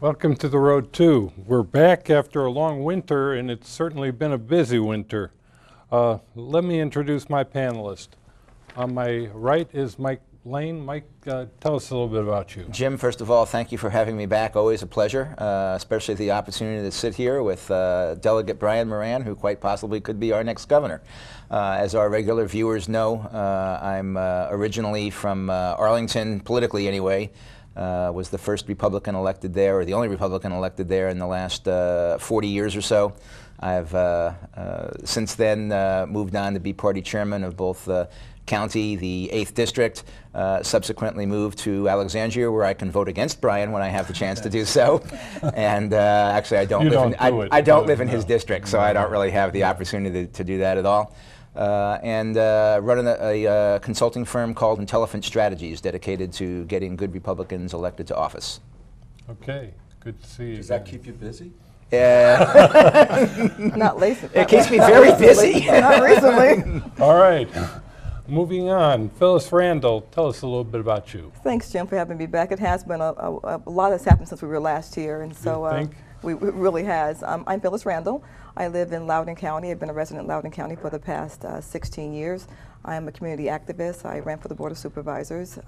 Welcome to the Road 2. We're back after a long winter, and it's certainly been a busy winter. Let me introduce my panelist. On my right is Mike Lane. Mike, tell us a little bit about you. Jim, first of all, thank you for having me back. Always a pleasure, especially the opportunity to sit here with Delegate Brian Moran, who quite possibly could be our next governor. As our regular viewers know, I'm originally from Arlington, politically anyway. Was the first Republican elected there, or the only Republican elected there in the last 40 years or so. I've since then moved on to be party chairman of both the county, the 8th District, subsequently moved to Alexandria, where I can vote against Brian when I have the chance to do so. And actually, I don't live in his district, so I don't really have the opportunity to do that at all. And running a consulting firm called Intelligent Strategies, dedicated to getting good Republicans elected to office. Okay, good to see you. Does that keep you busy? Not lately. It keeps me very busy. Not recently. All right, moving on. Phyllis Randall, tell us a little bit about you. Thanks, Jim, for having me back. It has been a lot has happened since we were last here, and so it really has. I'm Phyllis Randall. I live in Loudoun County. I've been a resident in Loudoun County for the past 16 years. I am a community activist. I ran for the Board of Supervisors.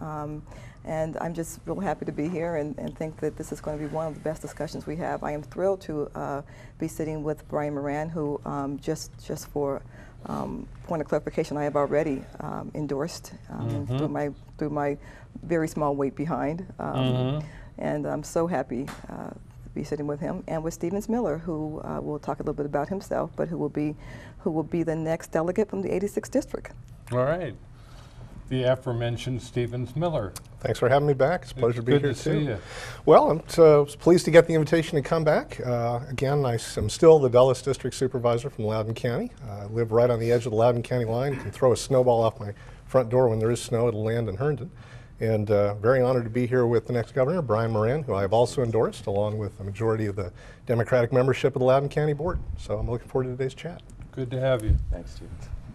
And I'm just real happy to be here and think that this is going to be one of the best discussions we have. I am thrilled to be sitting with Brian Moran, who just for point of clarification, I have already endorsed through my very small weight behind. And I'm so happy to be sitting with him and with Stevens Miller, who will talk a little bit about himself, but who will be the next delegate from the 86th District. All right. The aforementioned Stevens Miller. Thanks for having me back. It's a pleasure to be here, too. Good to see you. Well, I'm pleased to get the invitation to come back. Again, I'm still the Dulles District Supervisor from Loudoun County. I live right on the edge of the Loudoun County line. You can throw a snowball off my front door when there is snow. It'll land in Herndon. And very honored to be here with the next governor, Brian Moran, who I have also endorsed, along with the majority of the Democratic membership of the Loudoun County Board. So I'm looking forward to today's chat. Good to have you. Thanks, Steve.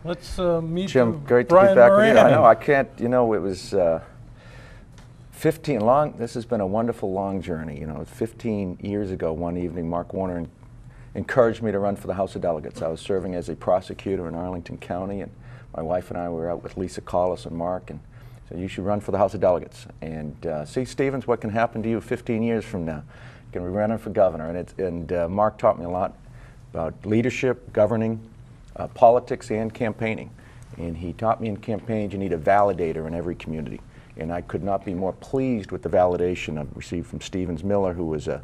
Let's meet Jim, great Brian to be back Moran. with you. I know, I can't, you know, it was 15 long, this has been a wonderful long journey. You know, 15 years ago, one evening, Mark Warner encouraged me to run for the House of Delegates. I was serving as a prosecutor in Arlington County, and my wife and I were out with Lisa Collis and Mark, and said, you should run for the House of Delegates. And see, Stevens, what can happen to you 15 years from now? You can be running for governor. And Mark taught me a lot about leadership, governing, politics, and campaigning. And he taught me in campaigns you need a validator in every community. And I could not be more pleased with the validation I've received from Stevens Miller, who was a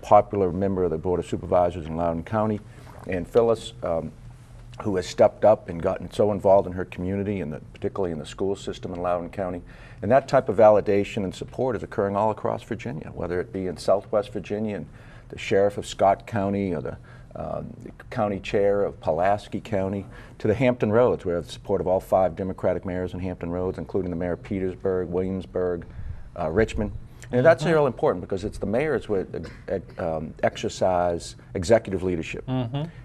popular member of the Board of Supervisors in Loudoun County, and Phyllis, who has stepped up and gotten so involved in her community, and particularly in the school system in Loudoun County. And that type of validation and support is occurring all across Virginia, whether it be in Southwest Virginia and the sheriff of Scott County, or the county chair of Pulaski County, to the Hampton Roads. We have the support of all 5 Democratic mayors in Hampton Roads, including the mayor of Petersburg, Williamsburg, Richmond. And that's real important because it's the mayors who exercise executive leadership.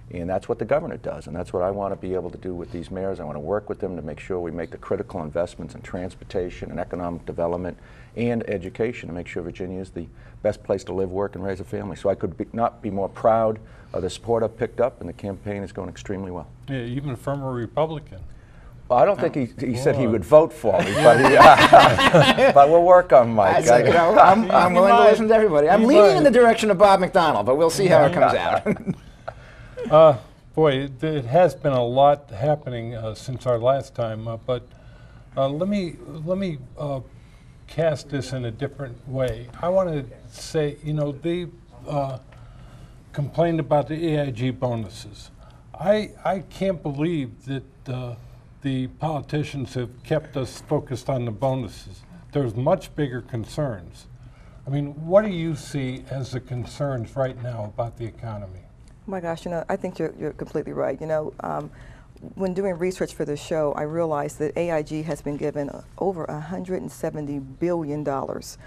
And that's what the governor does, and that's what I want to be able to do with these mayors. I want to work with them to make sure we make the critical investments in transportation and economic development and education to make sure Virginia is the best place to live, work, and raise a family. So I could not be more proud of the support I've picked up, and the campaign is going extremily well. Yeah, even from a Republican. Well, I don't think he said he would vote for me, but, but we'll work on Mike. I'm willing to listen to everybody. I'm leaning in the direction of Bob McDonnell, but we'll see how it comes out. Boy, it has been a lot happening since our last time, but let me cast this in a different way. I want to say, you know, they complained about the AIG bonuses. I can't believe that the politicians have kept us focused on the bonuses. There's much bigger concerns. I mean, what do you see as the concerns right now about the economy? Oh my gosh, you know, I think you're completely right. You know, when doing research for this show, I realized that AIG has been given over $170 billion of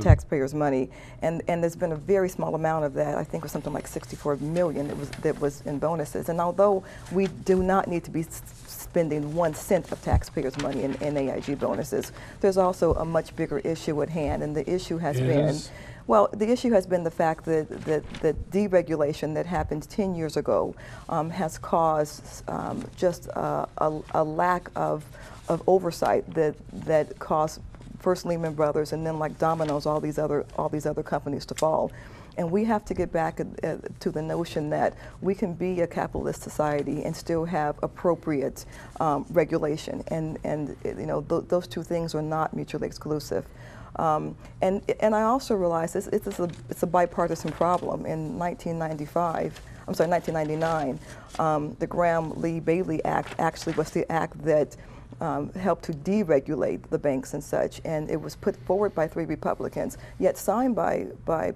taxpayers' money, and there's been a very small amount of that. I think it was something like 64 million that was in bonuses. And although we do not need to be spending 1 cent of taxpayers' money in AIG bonuses, there's also a much bigger issue at hand, and the issue has been Well, the issue has been the fact that deregulation that happened 10 years ago has caused just a lack of oversight that caused first Lehman Brothers and then like dominoes, all these other companies to fall. And we have to get back to the notion that we can be a capitalist society and still have appropriate regulation. And you know, those two things are not mutually exclusive. And I also realize it's a bipartisan problem. In 1999, the Graham-Lee-Bailey Act actually was the act that helped to deregulate the banks and such, and it was put forward by 3 Republicans, yet signed by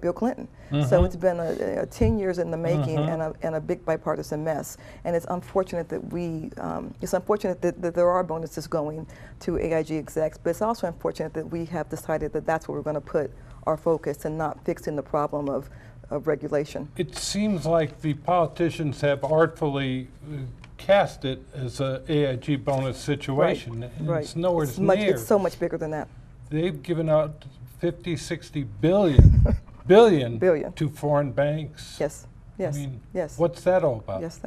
Bill Clinton. So it's been 10 years in the making and a big bipartisan mess. And it's unfortunate that that there are bonuses going to AIG execs, but it's also unfortunate that we have decided that that's where we're going to put our focus and not fixing the problem of regulation. It seems like the politicians have artfully cast it as a AIG bonus situation. Right. And Right. it's nowhere near. It's so much bigger than that. They've given out 50, 60 billion to foreign banks. Yes, yes, I mean, yes. what's that all about? Yes,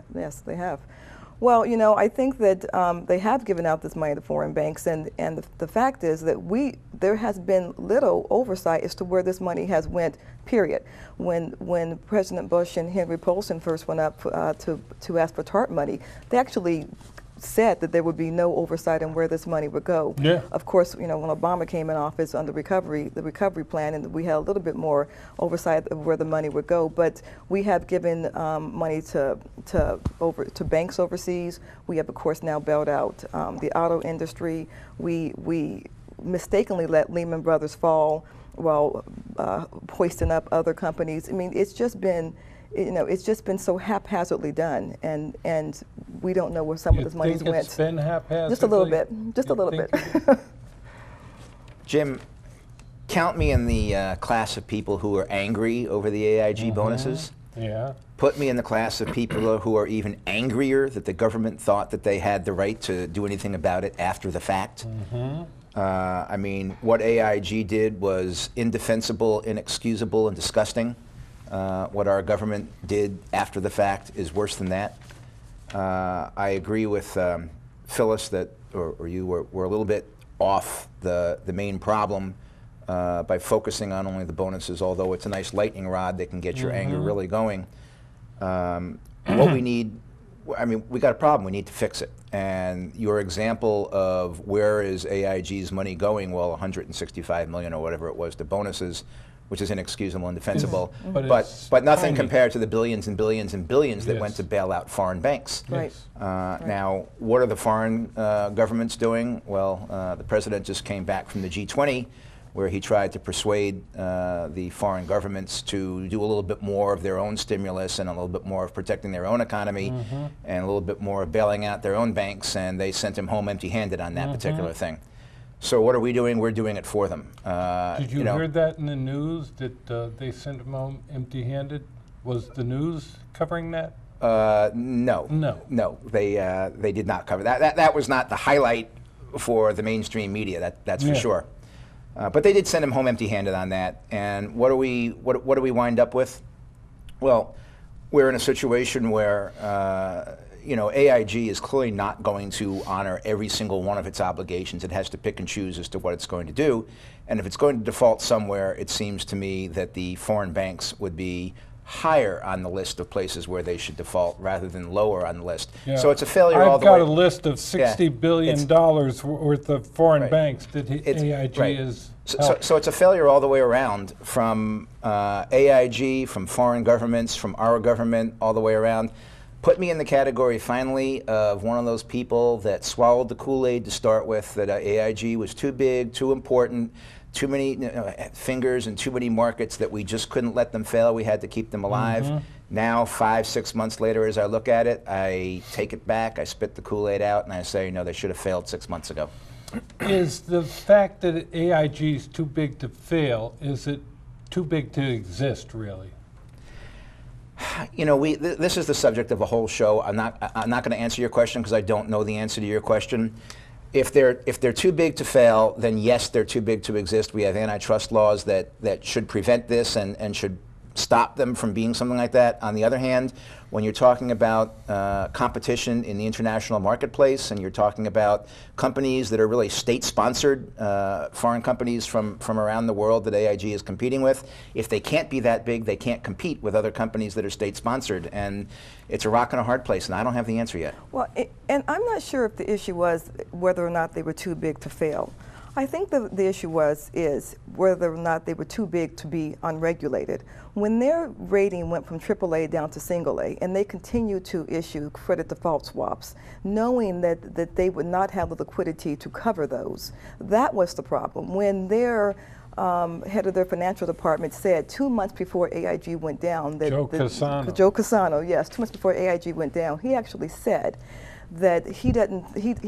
they have. Well, you know, I think that they have given out this money to foreign banks, and the fact is that there has been little oversight as to where this money has went, period. When President Bush and Henry Paulson first went up to ask for TARP money, they actually said that there would be no oversight on where this money would go. Yeah. Of course, you know, when Obama came in office on the recovery plan, and we had a little bit more oversight of where the money would go. But we have given money to banks overseas. We have, of course, now bailed out the auto industry. We mistakenly let Lehman Brothers fall while hoisting up other companies. I mean, it's just been, you know, it's just been so haphazardly done, and we don't know where some of this money's went. It's been haphazardly? Just a little bit. Just a little bit. Jim, count me in the class of people who are angry over the AIG bonuses. Yeah. Put me in the class of people who are even angrier that the government thought that they had the right to do anything about it after the fact. I mean, what AIG did was indefensible, inexcusable, and disgusting. What our government did after the fact is worse than that. I agree with Phyllis that, or you were a little bit off the main problem by focusing on only the bonuses, although it's a nice lightning rod that can get your anger really going. What we need, I mean, we got a problem, we need to fix it. And your example of where is AIG's money going, well, 165 million or whatever it was to bonuses, which is inexcusable and defensible, but nothing compared to the billions and billions and billions that went to bail out foreign banks. Right. Now, what are the foreign governments doing? Well, the president just came back from the G20, where he tried to persuade the foreign governments to do a little bit more of their own stimulus and a little bit more of protecting their own economy and a little bit more of bailing out their own banks, and they sent him home empty-handed on that particular thing. So what are we doing? We're doing it for them. Did you hear that in the news, that they sent him home empty-handed? Was the news covering that? No. No. They did not cover that. That was not the highlight for the mainstream media. That's for sure. But they did send him home empty-handed on that. And what do we wind up with? Well, we're in a situation where you know, AIG is clearly not going to honor every single one of its obligations. It has to pick and choose as to what it's going to do. And if it's going to default somewhere, it seems to me that the foreign banks would be higher on the list of places where they should default rather than lower on the list. Yeah. So it's a failure all the way. I've got a list of $60 billion worth of foreign banks that AIG is. So it's a failure all the way around, from AIG, from foreign governments, from our government, all the way around. Put me in the category, finally, of one of those people that swallowed the Kool-Aid to start with, that AIG was too big, too important, too many fingers and too many markets that we just couldn't let them fail. We had to keep them alive. Now, 5, 6 months later, as I look at it, I take it back, I spit the Kool-Aid out, and I say, no, they should have failed 6 months ago. Is the fact that AIG is too big to fail, is it too big to exist, really? You know, this is the subject of a whole show. I'm not going to answer your question because I don't know the answer to your question. If they're too big to fail, then yes, they're too big to exist. We have antitrust laws that should prevent this and should stop them from being something like that. On the other hand, when you're talking about competition in the international marketplace, and you're talking about companies that are really state-sponsored, foreign companies from around the world that AIG is competing with, if they can't be that big, they can't compete with other companies that are state-sponsored. And it's a rock and a hard place, and I don't have the answer yet. Well, and I'm not sure if the issue was whether or not they were too big to fail. I think the issue is whether or not they were too big to be unregulated. When their rating went from AAA down to single A, and they continued to issue credit default swaps, knowing that they would not have the liquidity to cover those, that was the problem. When their head of their financial department said 2 months before AIG went down that Joe Cassano. Joe Cassano, yes, 2 months before AIG went down, he actually said that he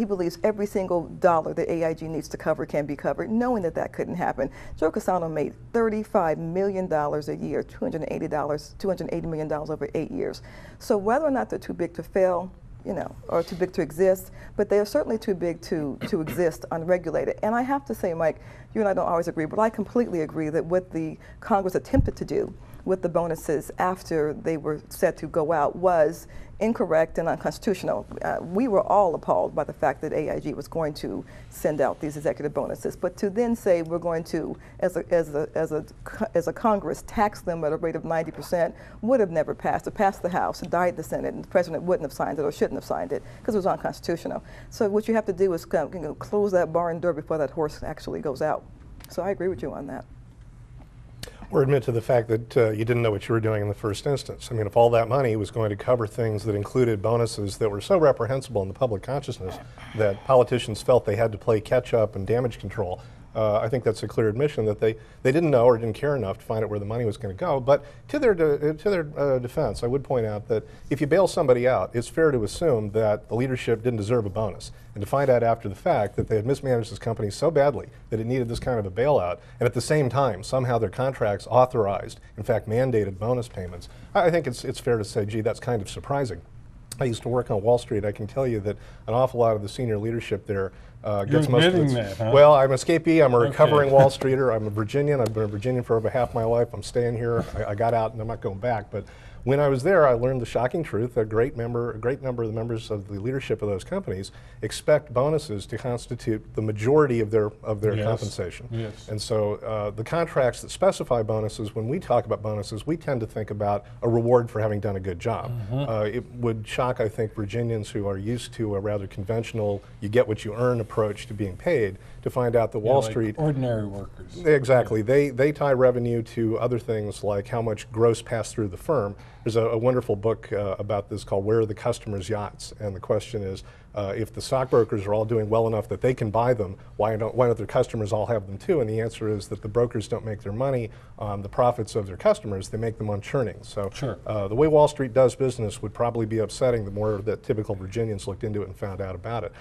believes every single dollar that AIG needs to cover can be covered, knowing that that couldn't happen. Joe Cassano made $35 million a year, $280 million over 8 years. So whether or not they're too big to fail, you know, or too big to exist, but they are certainly too big to exist unregulated. And I have to say, Mike, you and I don't always agree, but I completely agree that what the Congress attempted to do with the bonuses after they were set to go out was incorrect and unconstitutional. We were all appalled by the fact that AIG was going to send out these executive bonuses, but to then say we're going to, as a Congress, tax them at a rate of 90% would have never passed. It passed the House, it died in the Senate, and the President wouldn't have signed it or shouldn't have signed it because it was unconstitutional. So what you have to do is close that barn door before that horse actually goes out. So I agree with you on that. Or admit to the fact that you didn't know what you were doing in the first instance. I mean, if all that money was going to cover things that included bonuses that were so reprehensible in the public consciousness that politicians felt they had to play catch up and damage control, I think that's a clear admission that they didn't know or didn't care enough to find out where the money was going to go. But to their defense, I would point out that if you bail somebody out, it's fair to assume that the leadership didn't deserve a bonus. And to find out after the fact that they had mismanaged this company so badly that it needed this kind of a bailout, and at the same time, somehow their contracts authorized, in fact mandated bonus payments, I think it's fair to say, gee, that's kind of surprising. I used to work on Wall Street. I can tell you that an awful lot of the senior leadership there gets most of it. That, huh? Well, I'm an escapee. I'm a recovering Wall Streeter. I'm a Virginian. I've been a Virginian for over half my life. I'm staying here. I got out and I'm not going back. But when I was there, I learned the shocking truth that a great number of the members of the leadership of those companies expect bonuses to constitute the majority of their compensation. Yes. And so the contracts that specify bonuses, when we talk about bonuses, we tend to think about a reward for having done a good job. It would shock, I think, Virginians who are used to a rather conventional, you get what you earn approach to being paid, to find out that Wall Street, ordinary workers. Exactly. They tie revenue to other things like how much gross passed through the firm. There's a wonderful book about this called Where Are the Customers' Yachts? And the question is, if the stockbrokers are all doing well enough that they can buy them, why don't their customers all have them too? And the answer is that the brokers don't make their money on the profits of their customers, they make them on churning. So the way Wall Street does business would probably be upsetting the more that typical Virginians looked into it and found out about it.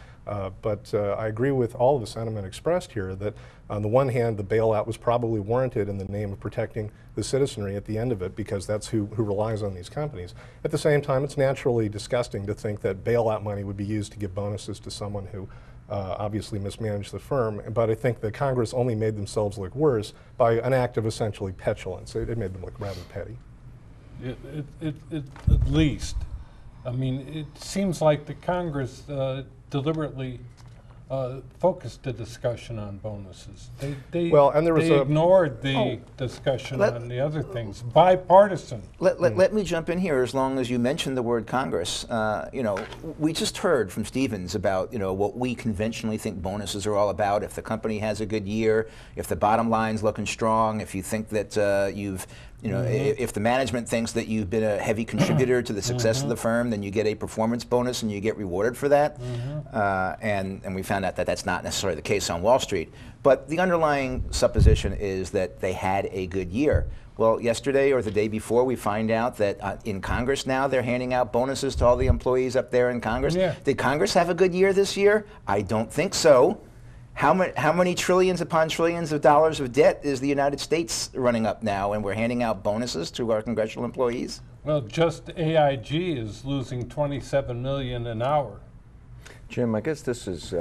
But I agree with all of the sentiment expressed here that on the one hand, the bailout was probably warranted in the name of protecting the citizenry at the end of it, because that's who relies on these companies. At the same time, it's naturally disgusting to think that bailout money would be used to give bonuses to someone who obviously mismanaged the firm. But I think that Congress only made themselves look worse by an act of essentially petulance. It made them look rather petty. At least. I mean, it seems like the Congress deliberately focused the discussion on bonuses. They ignored the discussion on the other things. Bipartisan. Let me jump in here as long as you mentioned the word Congress. You know, we just heard from Stevens about, you know, what we conventionally think bonuses are all about. If the company has a good year, if the bottom line's looking strong, if you think that if the management thinks that you've been a heavy contributor to the success of the firm, then you get a performance bonus and you get rewarded for that. And we found out that that's not necessarily the case on Wall Street. But the underlying supposition is that they had a good year. Well, yesterday or the day before, we find out that in Congress now they're handing out bonuses to all the employees up there in Congress. Yeah. Did Congress have a good year this year? I don't think so. How many trillions upon trillions of dollars of debt is the United States running up now, and we're handing out bonuses to our congressional employees? Well, just AIG is losing $27 million an hour. Jim, I guess this is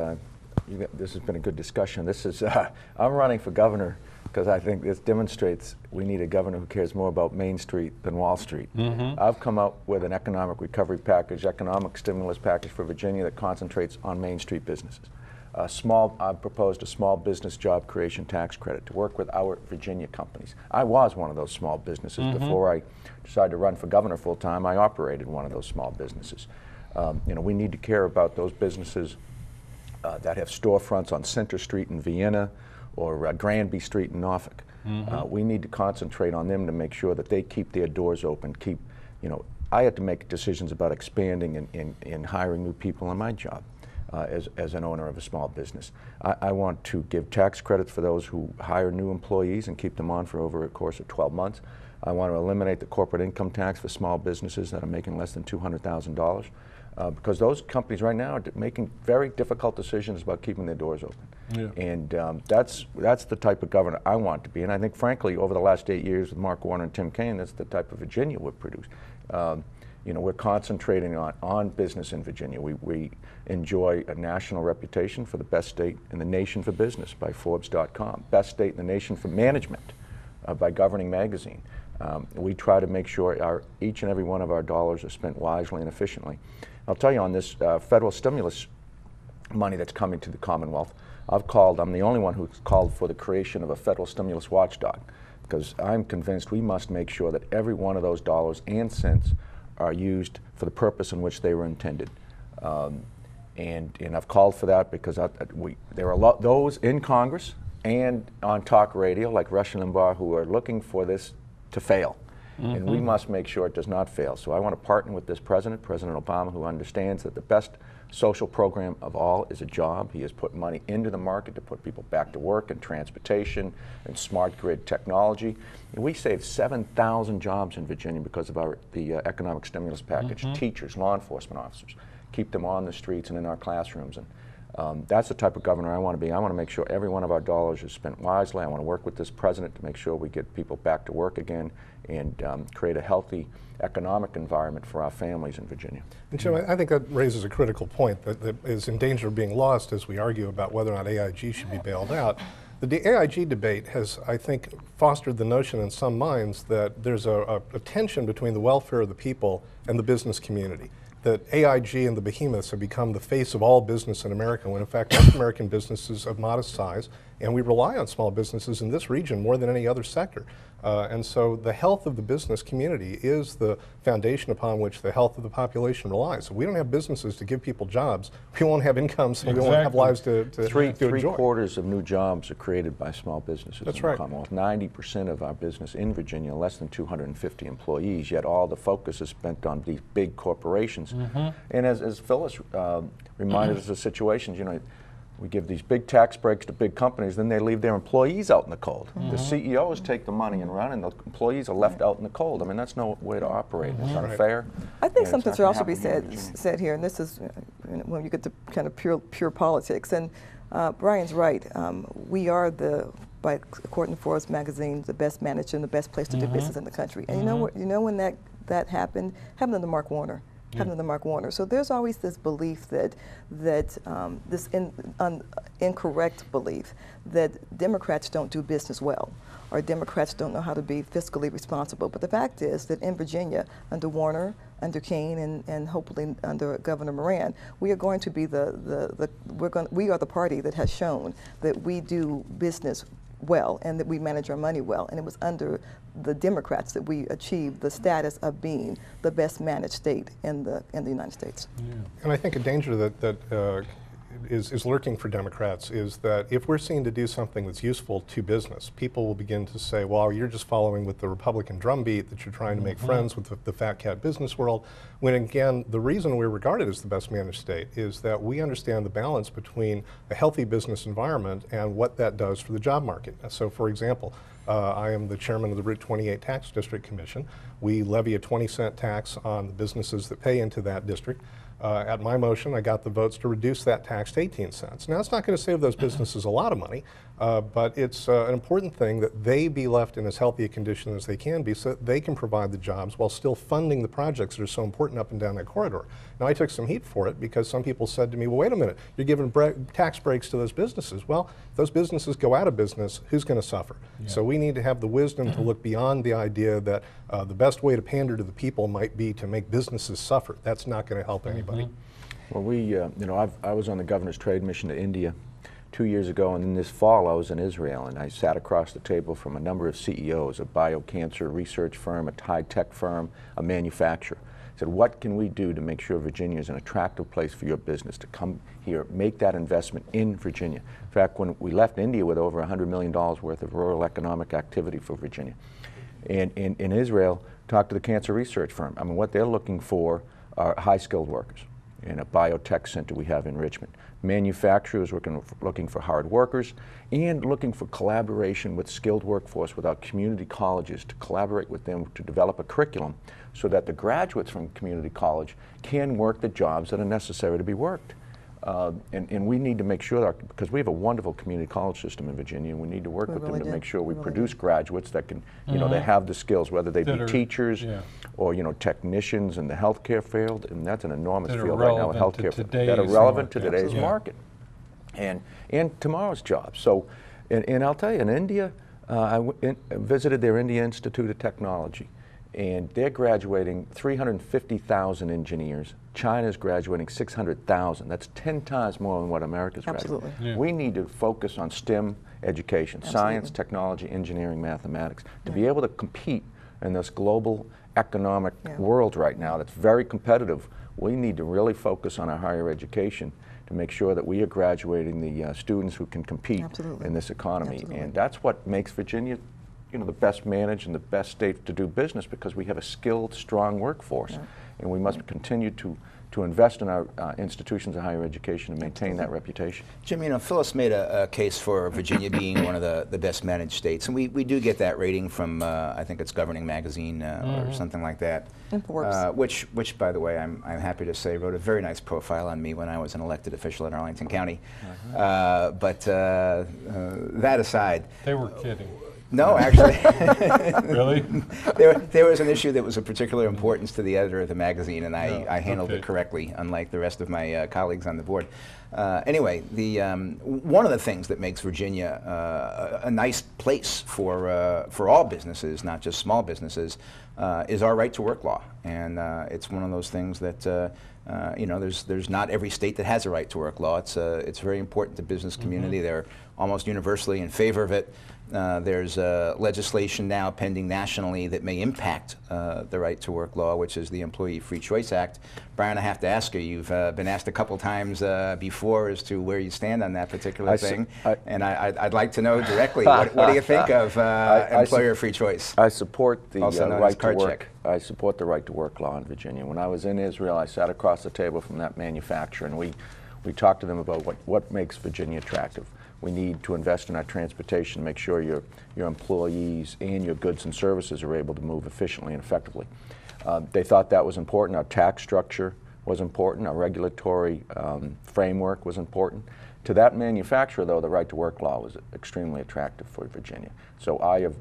This has been a good discussion. This is, I'm running for governor because I think this demonstrates we need a governor who cares more about Main Street than Wall Street. I've come up with an economic recovery package, economic stimulus package for Virginia that concentrates on Main Street businesses. I've proposed a small business job creation tax credit to work with our Virginia companies. I was one of those small businesses before I decided to run for governor full time. I operated one of those small businesses. You know, we need to care about those businesses that have storefronts on Center Street in Vienna or Granby Street in Norfolk. We need to concentrate on them to make sure that they keep their doors open. You know, I had to make decisions about expanding and hiring new people on my job. As an owner of a small business. I want to give tax credits for those who hire new employees and keep them on for over a course of 12 months. I want to eliminate the corporate income tax for small businesses that are making less than $200,000 because those companies right now are making very difficult decisions about keeping their doors open. Yeah. And that's the type of governor I want to be. And I think, frankly, over the last 8 years with Mark Warner and Tim Kaine, that's the type of Virginia we've produced. You know, we're concentrating on business in Virginia. We enjoy a national reputation for the best state in the nation for business by Forbes.com, best state in the nation for management by Governing Magazine. We try to make sure each and every one of our dollars are spent wisely and efficiently. I'll tell you on this federal stimulus money that's coming to the Commonwealth, I'm the only one who's called for the creation of a federal stimulus watchdog because I'm convinced we must make sure that every one of those dollars and cents are used for the purpose in which they were intended. And I've called for that because there are those in Congress and on talk radio like Rush and Limbaugh who are looking for this to fail. And we must make sure it does not fail. So I want to partner with this President Obama, who understands that the best social program of all is a job. He has put money into the market to put people back to work in transportation and smart grid technology. And we saved 7,000 jobs in Virginia because of the economic stimulus package. Teachers, law enforcement officers, keep them on the streets and in our classrooms. And that's the type of governor I want to be. I want to make sure every one of our dollars is spent wisely. I want to work with this president to make sure we get people back to work again and create a healthy economic environment for our families in Virginia. And Jim, I think that raises a critical point that is in danger of being lost as we argue about whether or not AIG should be bailed out. The AIG debate has, I think, fostered the notion in some minds that there's a tension between the welfare of the people and the business community. That AIG and the behemoths have become the face of all business in America, when in fact most American businesses of modest size, and we rely on small businesses in this region more than any other sector. And so the health of the business community is the foundation upon which the health of the population relies. So we don't have businesses to give people jobs, we won't have incomes, and we won't have lives to enjoy. Three-quarters of new jobs are created by small businesses. That's in the right. Commonwealth. 90% of our business in Virginia, less than 250 employees, yet all the focus is spent on these big corporations. And as Phyllis reminded us of situations, you know, we give these big tax breaks to big companies, then they leave their employees out in the cold. The CEOs take the money and run, and the employees are left out in the cold. I mean, that's no way to operate. It's not fair. I think something should also be said here, and this is when you get to kind of pure politics. And Brian's right. We are according to Forbes magazine, the best managed and the best place to do business in the country. And you know when that happened under Mark Warner. Under Mark Warner. So there's always this belief that this incorrect belief that Democrats don't do business well, or Democrats don't know how to be fiscally responsible. But the fact is that in Virginia, under Warner, under Kaine, and hopefully under Governor Moran, we are going to be we are the party that has shown that we do business well and that we manage our money well. And it was under the Democrats that we achieved the status of being the best managed state in the United States. Yeah. And I think a danger that is lurking for Democrats is that if we're seen to do something that's useful to business, people will begin to say, well, you're just following with the Republican drumbeat, that you're trying to make friends with the fat cat business world, when again, the reason we're regarded as the best managed state is that we understand the balance between a healthy business environment and what that does for the job market. So for example, I am the chairman of the Route 28 Tax District Commission. We levy a 20-cent tax on the businesses that pay into that district. At my motion, I got the votes to reduce that tax to 18 cents. Now, it's not going to save those businesses a lot of money, but it's an important thing that they be left in as healthy a condition as they can be so that they can provide the jobs while still funding the projects that are so important up and down that corridor. Now, I took some heat for it because some people said to me, well, wait a minute, you're giving tax breaks to those businesses. Well, if those businesses go out of business, who's going to suffer? Yeah. So we need to have the wisdom to look beyond the idea that the best way to pander to the people might be to make businesses suffer. That's not going to help anybody. Well, I was on the governor's trade mission to India 2 years ago, and in this fall I was in Israel, and I sat across the table from a number of CEOs, a biocancer research firm, a high-tech firm, a manufacturer. I said, what can we do to make sure Virginia is an attractive place for your business to come here, make that investment in Virginia? In fact, when we left India with over $100 million worth of rural economic activity for Virginia, and in Israel, talked to the cancer research firm. I mean, what they're looking for are high-skilled workers in a biotech center we have in Richmond. Manufacturers looking for hard workers and looking for collaboration with skilled workforce with our community colleges to collaborate with them to develop a curriculum so that the graduates from community college can work the jobs that are necessary to be worked. And we need to make sure that, because we have a wonderful community college system in Virginia, and we need to work with them to make sure we produce graduates that can, they have the skills, whether they be teachers or, technicians in the healthcare field, and that's an enormous field right now, healthcare, that are relevant to today's market and tomorrow's jobs. So, and I'll tell you, in India, I visited their India Institute of Technology, and they're graduating 350,000 engineers. China's graduating 600,000. That's 10 times more than what America's graduating. Yeah. We need to focus on STEM education, science, technology, engineering, mathematics, to be able to compete in this global economic world right now that's very competitive. We need to really focus on our higher education to make sure that we are graduating the students who can compete in this economy. And that's what makes Virginia the best managed and the best state to do business, because we have a skilled, strong workforce. And we must continue to invest in our institutions of higher education and maintain that reputation. Jim, Phyllis made a case for Virginia being one of the best managed states, and we do get that rating from, I think it's Governing Magazine or something like that. Which, by the way, I'm happy to say, wrote a very nice profile on me when I was an elected official in Arlington County. But that aside. They were kidding. No, actually. Really? There was an issue that was of particular importance to the editor of the magazine, and I handled it correctly, unlike the rest of my colleagues on the board. Anyway, one of the things that makes Virginia a nice place for all businesses, not just small businesses, is our right to work law. And it's one of those things that there's not every state that has a right to work law. It's very important to business community. They're almost universally in favor of it. There's legislation now pending nationally that may impact the right to work law, which is the Employee Free Choice Act. Brian, I have to ask you, you've been asked a couple times before as to where you stand on that particular thing, and I'd like to know directly, what do you think of employer free choice? I support the right to work. I support the right to work law in Virginia. When I was in Israel, I sat across the table from that manufacturer, and we talked to them about what makes Virginia attractive. We need to invest in our transportation, make sure your employees and your goods and services are able to move efficiently and effectively. They thought that was important. Our tax structure was important. Our regulatory framework was important. To that manufacturer, though, the right to work law was extremely attractive for Virginia. So I have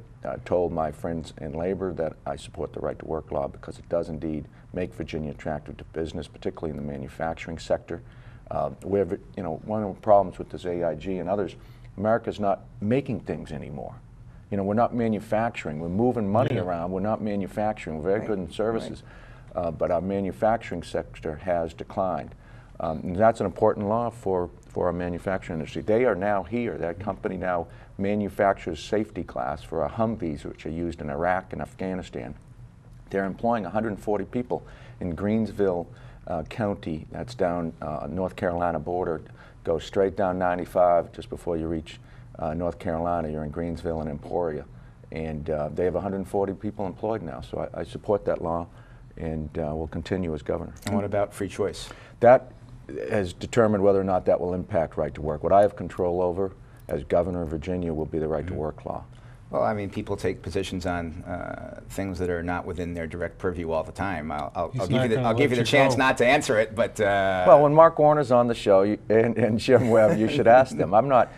told my friends in labor that I support the right to work law because it does indeed make Virginia attractive to business, particularly in the manufacturing sector. One of the problems with this AIG and others, America's not making things anymore. We're not manufacturing. We're moving money around. We're not manufacturing. We're very good in services, but our manufacturing sector has declined. And that's an important law for our manufacturing industry. They are now here. That company now manufactures safety glass for our Humvees, which are used in Iraq and Afghanistan. They're employing 140 people in Greensville County. That's down North Carolina border. Go straight down 95 just before you reach North Carolina. You're in Greensville and Emporia. And they have 140 people employed now. So I support that law and will continue as governor. And what about free choice? That has determined whether or not that will impact right to work. What I have control over as governor of Virginia will be the right to work law. Well, I mean, people take positions on things that are not within their direct purview all the time. I'll give you the chance not to answer it, but... Well, when Mark Warner's on the show, and Jim Webb, you should ask them. I'm not...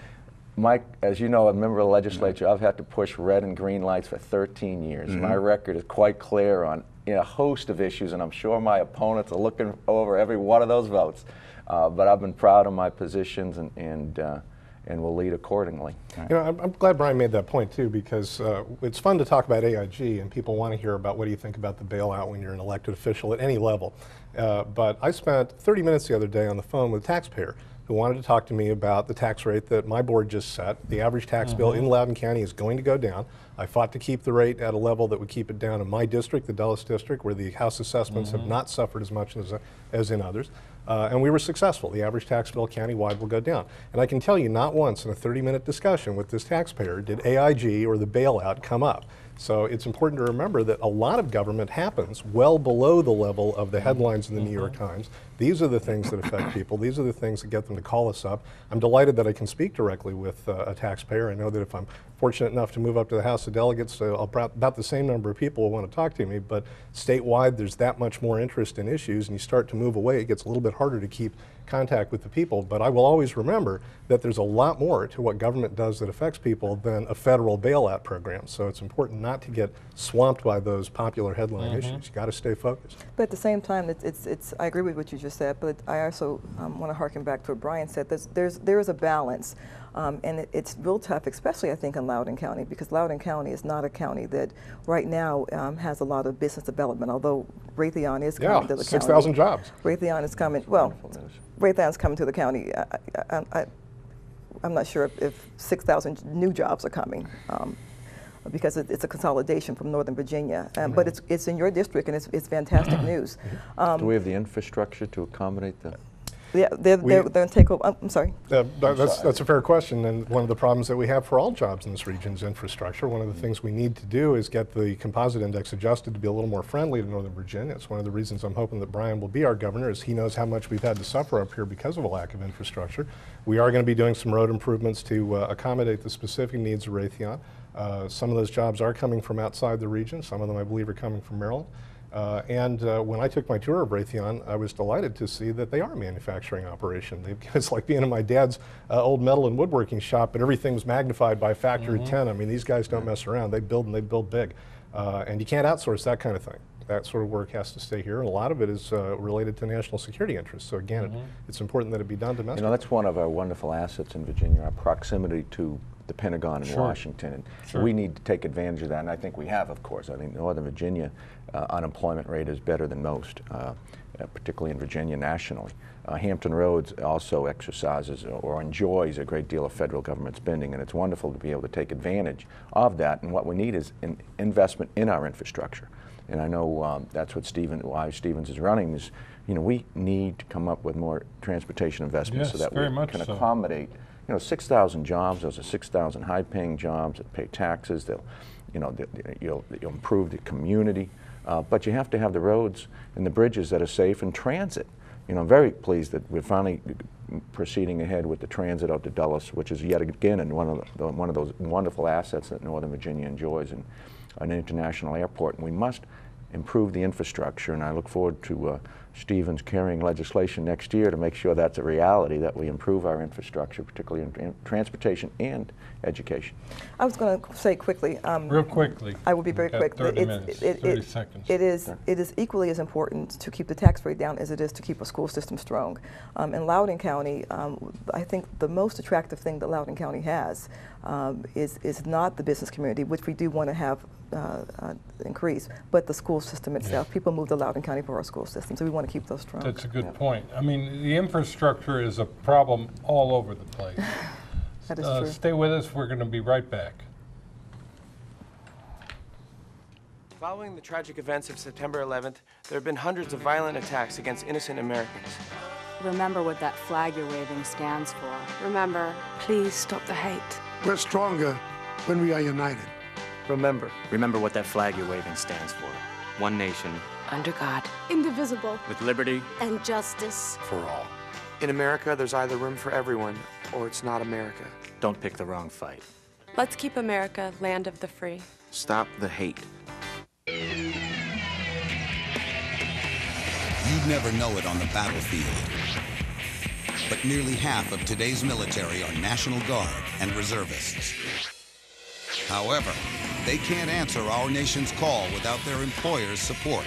Mike, as you know, a member of the legislature, I've had to push red and green lights for 13 years. My record is quite clear on a host of issues, and I'm sure my opponents are looking over every one of those votes. But I've been proud of my positions and will lead accordingly. You know, I'm glad Brian made that point too, because it's fun to talk about AIG, and people want to hear about what do you think about the bailout when you're an elected official at any level. But I spent 30 minutes the other day on the phone with a taxpayer who wanted to talk to me about the tax rate that my board just set. The average tax bill in Loudoun County is going to go down. I fought to keep the rate at a level that would keep it down in my district, the Dulles district, where the house assessments have not suffered as much as in others. And we were successful. The average tax bill countywide will go down. And I can tell you, not once in a 30-minute discussion with this taxpayer did AIG or the bailout come up. So it's important to remember that a lot of government happens well below the level of the headlines in the New York Times. These are the things that affect people. These are the things that get them to call us up. I'm delighted that I can speak directly with a taxpayer. I know that if I'm fortunate enough to move up to the House of Delegates, about the same number of people will want to talk to me, but statewide there's that much more interest in issues, and you start to move away, it gets a little bit harder to keep contact with the people. But I will always remember that there's a lot more to what government does that affects people than a federal bailout program. So it's important not to get swamped by those popular headline issues. You got to stay focused. But at the same time, I agree with what you just said, but I also want to harken back to what Brian said. There is a balance, and it's real tough, especially I think in Loudoun County, because Loudoun County is not a county that right now has a lot of business development, although Raytheon is coming to the county. 6,000 jobs. Raytheon is coming, well, Raytheon's coming to the county. I'm not sure if 6,000 new jobs are coming. Because it's a consolidation from Northern Virginia, but it's in your district, and it's fantastic news. Do we have the infrastructure to accommodate that? Yeah, they're going to take over. I'm sorry. That's a fair question, and one of the problems that we have for all jobs in this region is infrastructure. One of the things we need to do is get the composite index adjusted to be a little more friendly to Northern Virginia. It's one of the reasons I'm hoping that Brian will be our governor, is he knows how much we've had to suffer up here because of a lack of infrastructure. We are going to be doing some road improvements to accommodate the specific needs of Raytheon. Some of those jobs are coming from outside the region. Some of them, I believe, are coming from Maryland. When I took my tour of Raytheon, I was delighted to see that they are a manufacturing operation. It's like being in my dad's old metal and woodworking shop, but everything's magnified by a factor of 10. I mean, these guys don't mess around. They build, and they build big. And you can't outsource that kind of thing. That sort of work has to stay here, and a lot of it is related to national security interests. So again, it's important that it be done domestically. You know, that's one of our wonderful assets in Virginia, our proximity to the Pentagon in Washington. And we need to take advantage of that, and I think we have, of course. I think Northern Virginia unemployment rate is better than most, particularly in Virginia nationally. Hampton Roads also exercises or enjoys a great deal of federal government spending, and it's wonderful to be able to take advantage of that. And what we need is an investment in our infrastructure. And I know that's what why Stevens is running is, you know, we need to come up with more transportation investments so that we can accommodate, you know, 6,000 jobs. Those are 6,000 high-paying jobs that pay taxes. You'll improve the community, but you have to have the roads and the bridges that are safe and transit. You know, I'm very pleased that we're finally proceeding ahead with the transit out to Dulles, which is yet again one of those wonderful assets that Northern Virginia enjoys, and an international airport. And we must improve the infrastructure, and I look forward to Stevens carrying legislation next year to make sure that's a reality, that we improve our infrastructure, particularly in transportation and education. I was going to say quickly. Real quickly. I will be very quick. 30 minutes, 30 seconds. It is equally as important to keep the tax rate down as it is to keep a school system strong. In Loudoun County, I think the most attractive thing that Loudoun County has is not the business community, which we do want to have increase, but the school system itself. People move to Loudoun County for our school system, so we want to keep those strong. That's a good point. I mean, the infrastructure is a problem all over the place. That is true. Stay with us. We're going to be right back. Following the tragic events of September 11th, there have been hundreds of violent attacks against innocent Americans. Remember what that flag you're waving stands for. Remember, please stop the hate. We're stronger when we are united. Remember what that flag you're waving stands for. One nation. Under God. Indivisible. With liberty. And justice. For all. In America, there's either room for everyone, or it's not America. Don't pick the wrong fight. Let's keep America land of the free. Stop the hate. You'd never know it on the battlefield, but nearly half of today's military are National Guard and reservists. However, they can't answer our nation's call without their employer's support.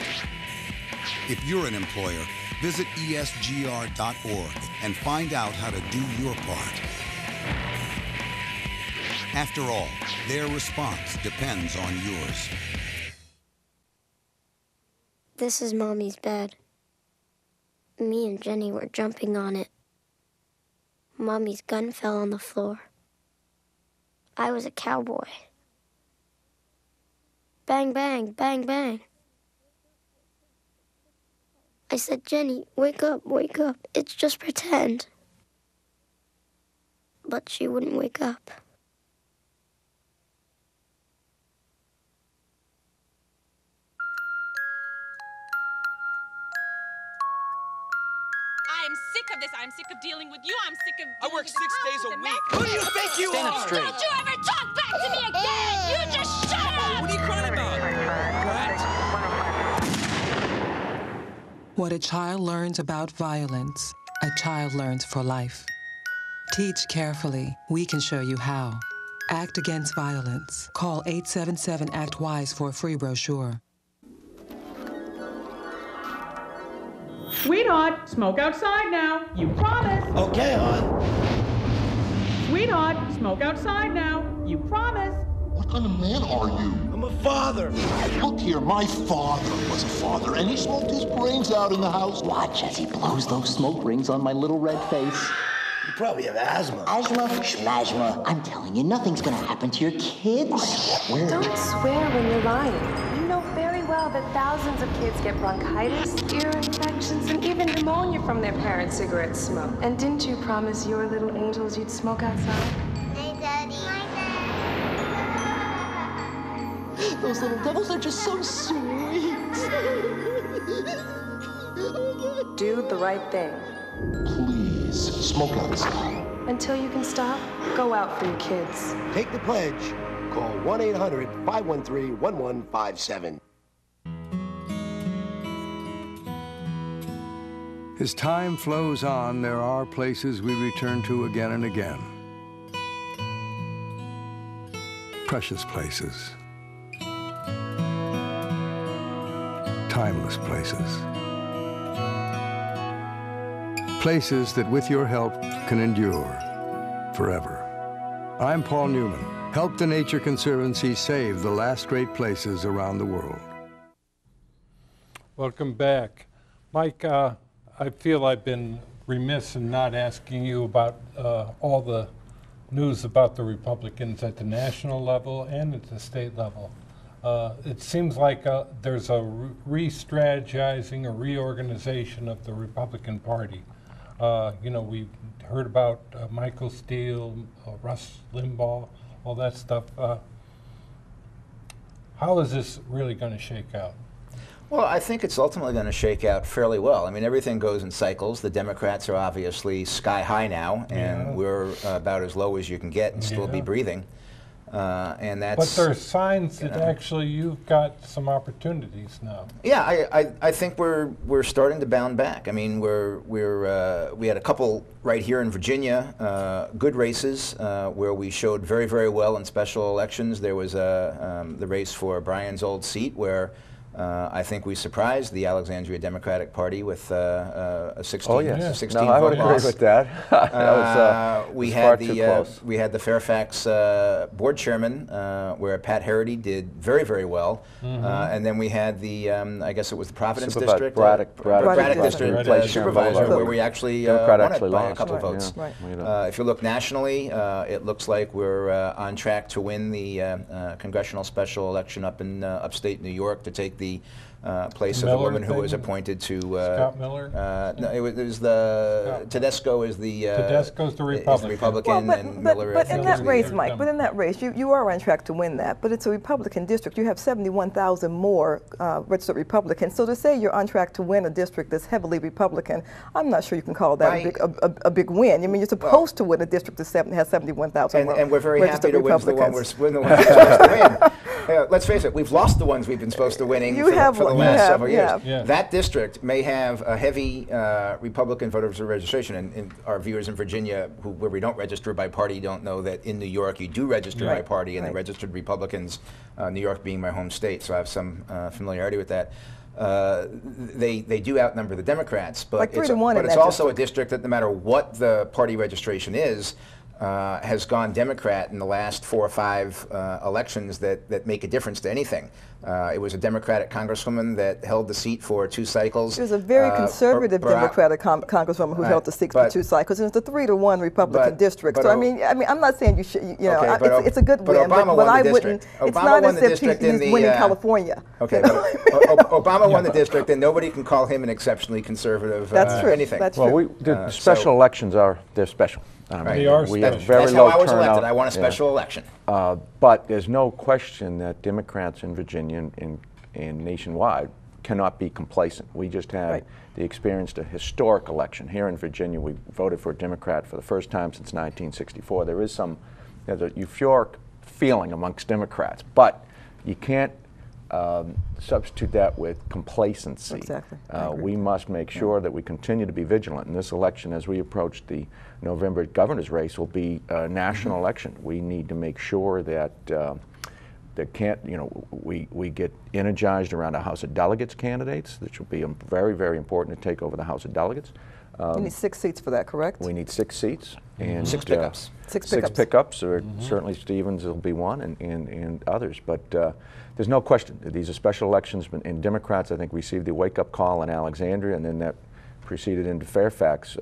If you're an employer, visit esgr.org and find out how to do your part. After all, their response depends on yours. This is Mommy's bed. Me and Jenny were jumping on it. Mommy's gun fell on the floor. I was a cowboy. Bang, bang, bang, bang. I said, Jenny, wake up, it's just pretend. But she wouldn't wake up. I am sick of this. I'm sick of dealing with you. I'm sick of I work 6 days a week. Who do you think you Stand are? up straight. Don't you ever talk back to me again! You just shut up! What are you crying about? Brat? What a child learns about violence, a child learns for life. Teach carefully. We can show you how. Act Against Violence. Call 877-ACT-WISE for a free brochure. Sweetheart, smoke outside now. You promised. Okay, hon. Sweetheart, smoke outside now. You promised. What kind of man are you? I'm a father. Look here, my father was a father, and he smoked his brains out in the house. Watch as he blows those smoke rings on my little red face. You probably have asthma. Asthma? Schmasma. I'm telling you, nothing's gonna happen to your kids. I swear. Don't swear when you're lying. You know very well that thousands of kids get bronchitis, ear infections, and even pneumonia from their parents' cigarette smoke. And didn't you promise your little angels you'd smoke outside? Hey, Daddy. Those little devils are just so sweet. Do the right thing. Please, smoke outside. Until you can stop, go out for your kids. Take the pledge. Call 1-800-513-1157. As time flows on, there are places we return to again and again. Precious places. Timeless places. Places that, with your help, can endure forever. I'm Paul Newman. Help the Nature Conservancy save the last great places around the world. Welcome back. Mike, I feel I've been remiss in not asking you about all the news about the Republicans at the national level and at the state level. It seems like there's a re-strategizing, a reorganization of the Republican Party. You know, we heard about Michael Steele, Rush Limbaugh, all that stuff. How is this really going to shake out? Well, I think it's ultimately going to shake out fairly well. I mean, everything goes in cycles. The Democrats are obviously sky high now, and we're about as low as you can get and still be breathing. And that's. But there are signs that actually you've got some opportunities now. Yeah, I think we're starting to bound back. I mean, we had a couple right here in Virginia, good races where we showed very, very well in special elections. There was the race for Brian's old seat where I think we surprised the Alexandria Democratic Party with a 16 16 I would vote agree loss. with that. We had the Fairfax board chairman, where Pat Harity did very, very well, and then we had the I guess it was the Providence District, Braddock District supervisor, where we actually won it by a couple of votes. If you look nationally, it looks like we're on track to win the congressional special election up in upstate New York to take the place of Miller the woman who thing? was appointed to Scott Miller? No, it was the Tedesco is the Tedesco's the Republican. and Miller. But in that race, Mike, but in that race, you are on track to win that. But it's a Republican district. You have 71,000 more registered Republicans. So to say you're on track to win a district that's heavily Republican, I'm not sure you can call that a big win. I mean, you're supposed to win a district that has 71,000 more. And we're very happy to win the one we're supposed to win. Let's face it, we've lost the ones we've been supposed to winning for the last several years. Yeah. That district may have a heavy Republican voters registration, and our viewers in Virginia, where we don't register by party, don't know that in New York you do register by party, and the registered Republicans, New York being my home state, so I have some familiarity with that. They do outnumber the Democrats, but like it's also a district that no matter what the party registration is, has gone Democrat in the last 4 or 5 elections that make a difference to anything. It was a Democratic congresswoman that held the seat for 2 cycles. It was a very conservative Democratic congresswoman who held the seat for 2 cycles. And it's a 3-to-1 Republican district. So I mean, I'm not saying you should. You know, it's a good win, but I wouldn't. It's not as if he's winning California. Okay, but Obama won the district, and nobody can call him an exceptionally conservative anything. That's true. Well, the special elections they're special. They are we special. have very That's low how I was turnout. elected. I won a special election. But there's no question that Democrats in Virginia and nationwide cannot be complacent. We just had experienced a historic election. Here in Virginia, we voted for a Democrat for the first time since 1964. There's a euphoric feeling amongst Democrats, but you can't substitute that with complacency. Exactly. We must make sure that we continue to be vigilant. In this election, as we approach the November governor's race, will be a national election. We need to make sure that we get energized around a House of Delegates candidates, which will be very, very important to take over the House of Delegates. You need 6 seats for that, correct? We need 6 seats. And 6 pickups. 6 6 pickups, or certainly Stevens will be one, and others. But there's no question that these are special elections, and Democrats, I think, received the wake-up call in Alexandria, and then that proceeded into Fairfax.